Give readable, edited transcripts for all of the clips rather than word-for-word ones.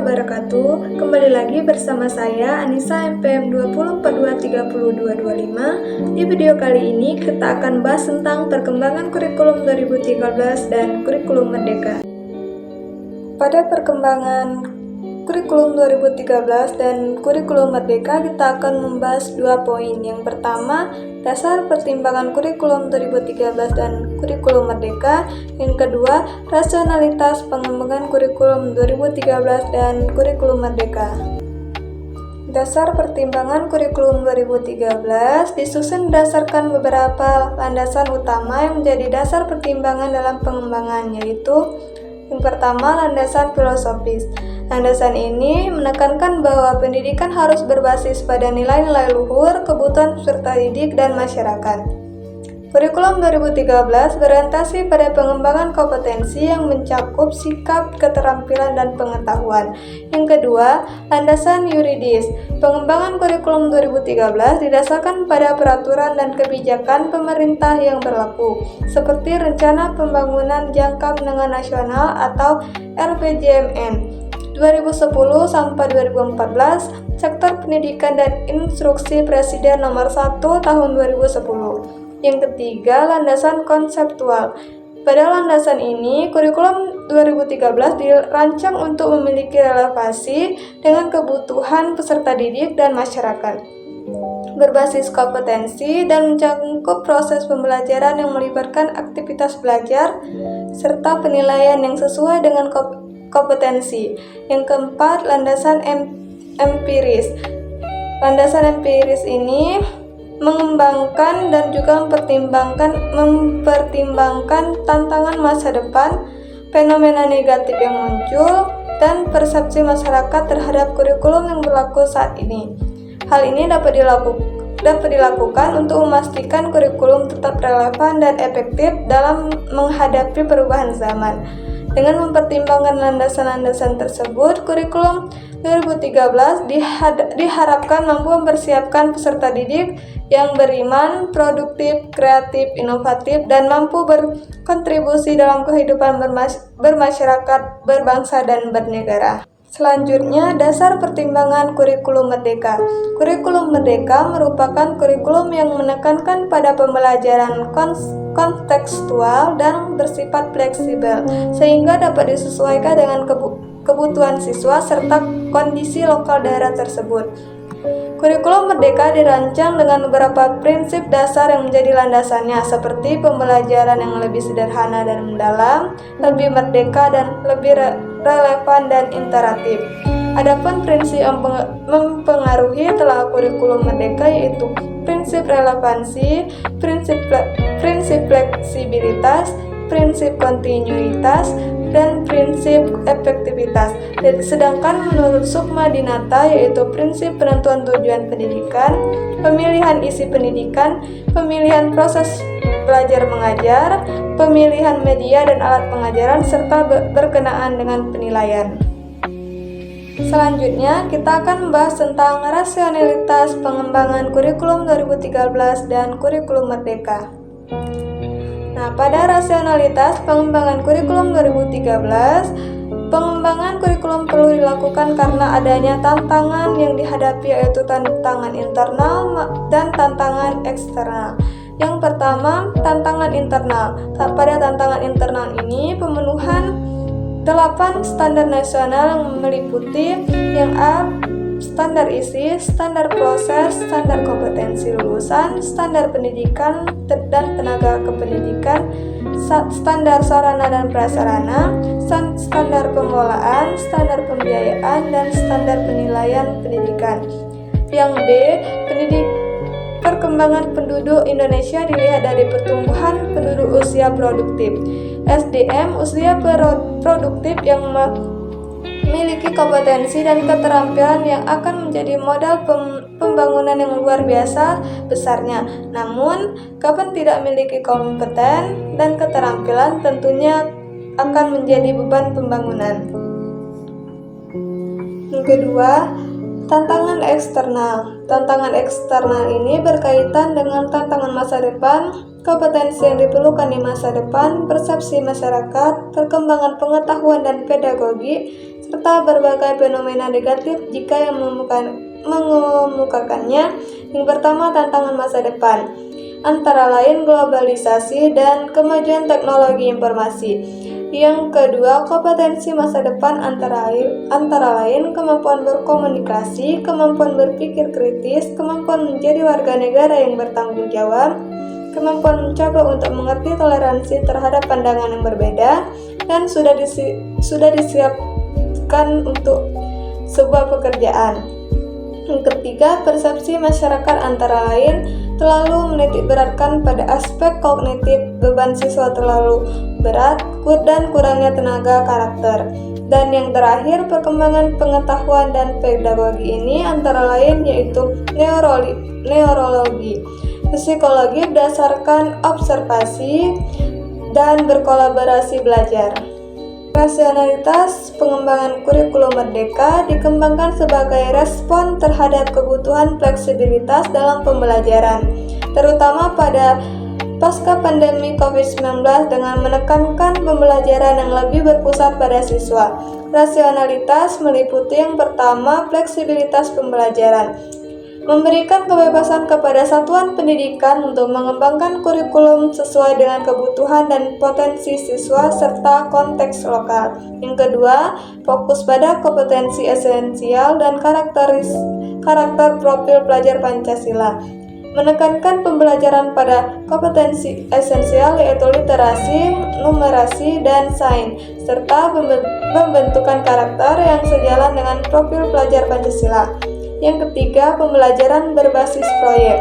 wabarakatuh. Kembali lagi bersama saya Anissa MPM 2042302225. Di video kali ini kita akan bahas tentang perkembangan kurikulum 2013 dan kurikulum Merdeka. Pada perkembangan kurikulum 2013 dan kurikulum Merdeka kita akan membahas dua poin. Yang pertama, dasar pertimbangan kurikulum 2013 dan kurikulum Merdeka. Yang kedua, rasionalitas pengembangan kurikulum 2013 dan kurikulum Merdeka. Dasar pertimbangan kurikulum 2013 disusun berdasarkan beberapa landasan utama yang menjadi dasar pertimbangan dalam pengembangan, yaitu yang pertama, landasan filosofis. Landasan ini menekankan bahwa pendidikan harus berbasis pada nilai-nilai luhur, kebutuhan peserta didik, dan masyarakat. Kurikulum 2013 berorientasi pada pengembangan kompetensi yang mencakup sikap, keterampilan, dan pengetahuan. Yang kedua, landasan yuridis. Pengembangan kurikulum 2013 didasarkan pada peraturan dan kebijakan pemerintah yang berlaku, seperti Rencana Pembangunan Jangka Menengah Nasional atau RPJMN 2010 sampai 2014, Sektor Pendidikan dan Instruksi Presiden Nomor 1 Tahun 2010. Yang ketiga, landasan konseptual. Pada landasan ini, kurikulum 2013 dirancang untuk memiliki relevansi dengan kebutuhan peserta didik dan masyarakat, berbasis kompetensi dan mencakup proses pembelajaran yang melibatkan aktivitas belajar serta penilaian yang sesuai dengan kompetensi. Yang keempat, landasan empiris. Landasan empiris ini mengembangkan dan juga mempertimbangkan tantangan masa depan, fenomena negatif yang muncul, dan persepsi masyarakat terhadap kurikulum yang berlaku saat ini. Hal ini dapat dilakukan untuk memastikan kurikulum tetap relevan dan efektif dalam menghadapi perubahan zaman. Dengan mempertimbangkan landasan-landasan tersebut, kurikulum 2013 diharapkan mampu mempersiapkan peserta didik yang beriman, produktif, kreatif, inovatif, dan mampu berkontribusi dalam kehidupan bermasyarakat, berbangsa, dan bernegara. Selanjutnya, dasar pertimbangan kurikulum Merdeka. Kurikulum Merdeka merupakan kurikulum yang menekankan pada pembelajaran kontekstual dan bersifat fleksibel, sehingga dapat disesuaikan dengan kebutuhan siswa serta kondisi lokal daerah tersebut. Kurikulum Merdeka dirancang dengan beberapa prinsip dasar yang menjadi landasannya, seperti pembelajaran yang lebih sederhana dan mendalam, lebih merdeka, dan lebih relevan dan interaktif. Adapun prinsip yang mempengaruhi telah kurikulum Merdeka yaitu prinsip relevansi, prinsip fleksibilitas, prinsip kontinuitas, dan prinsip efektivitas. Sedangkan menurut Sukma Dinata yaitu prinsip penentuan tujuan pendidikan, pemilihan isi pendidikan, pemilihan proses belajar mengajar, pemilihan media dan alat pengajaran, serta berkenaan dengan penilaian. Selanjutnya, kita akan membahas tentang rasionalitas pengembangan kurikulum 2013 dan kurikulum Merdeka. Nah, pada rasionalitas pengembangan kurikulum 2013, pengembangan kurikulum perlu dilakukan karena adanya tantangan yang dihadapi, yaitu tantangan internal dan tantangan eksternal. Yang pertama, tantangan internal. Pada tantangan internal ini, pemenuhan 8 standar nasional yang meliputi yang A, standar isi, standar proses, standar kompetensi lulusan, standar pendidikan dan tenaga kependidikan, standar sarana dan prasarana, standar pengelolaan, standar pembiayaan, dan standar penilaian pendidikan. Yang B, perkembangan penduduk Indonesia dilihat dari pertumbuhan penduduk usia produktif. SDM, usia produktif yang memiliki kompetensi dan keterampilan yang akan menjadi modal pembangunan yang luar biasa besarnya. Namun, kapan tidak memiliki kompeten dan keterampilan tentunya akan menjadi beban pembangunan. Yang kedua, Tantangan eksternal. Tantangan eksternal ini berkaitan dengan tantangan masa depan, kompetensi yang diperlukan di masa depan, persepsi masyarakat, perkembangan pengetahuan dan pedagogi, serta berbagai fenomena negatif jika yang mengemukakannya. Yang pertama, tantangan masa depan, antara lain globalisasi dan kemajuan teknologi informasi. Yang kedua, kompetensi masa depan antara lain kemampuan berkomunikasi, kemampuan berpikir kritis, kemampuan menjadi warga negara yang bertanggung jawab, kemampuan mencoba untuk mengerti toleransi terhadap pandangan yang berbeda, dan sudah disiapkan untuk sebuah pekerjaan. Yang ketiga, persepsi masyarakat antara lain terlalu menitikberatkan pada aspek kognitif, beban siswa terlalu berat, dan kurangnya tenaga karakter. Dan yang terakhir, perkembangan pengetahuan dan pedagogi ini antara lain yaitu neurologi, psikologi berdasarkan observasi, dan berkolaborasi belajar. Rasionalitas pengembangan kurikulum merdeka dikembangkan sebagai respon terhadap kebutuhan fleksibilitas dalam pembelajaran, terutama pada pasca pandemi COVID-19 dengan menekankan pembelajaran yang lebih berpusat pada siswa. Rasionalitas meliputi yang pertama, fleksibilitas pembelajaran. Memberikan kebebasan kepada satuan pendidikan untuk mengembangkan kurikulum sesuai dengan kebutuhan dan potensi siswa serta konteks lokal. Yang kedua, fokus pada kompetensi esensial dan karakter profil pelajar Pancasila. Menekankan pembelajaran pada kompetensi esensial yaitu literasi, numerasi, dan sains, serta pembentukan karakter yang sejalan dengan profil pelajar Pancasila. Yang ketiga, pembelajaran berbasis proyek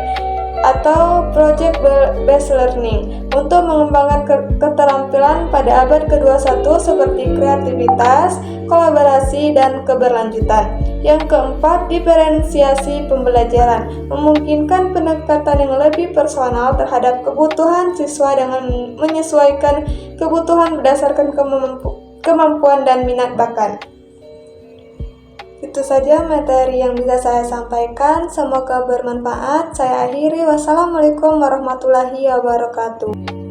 atau project based learning untuk mengembangkan keterampilan pada abad ke-21 seperti kreativitas, kolaborasi, dan keberlanjutan. Yang keempat, diferensiasi pembelajaran memungkinkan pendekatan yang lebih personal terhadap kebutuhan siswa dengan menyesuaikan kebutuhan berdasarkan kemampuan dan minat bakat. Itu saja materi yang bisa saya sampaikan. Semoga bermanfaat. Saya akhiri. Wassalamualaikum warahmatullahi wabarakatuh.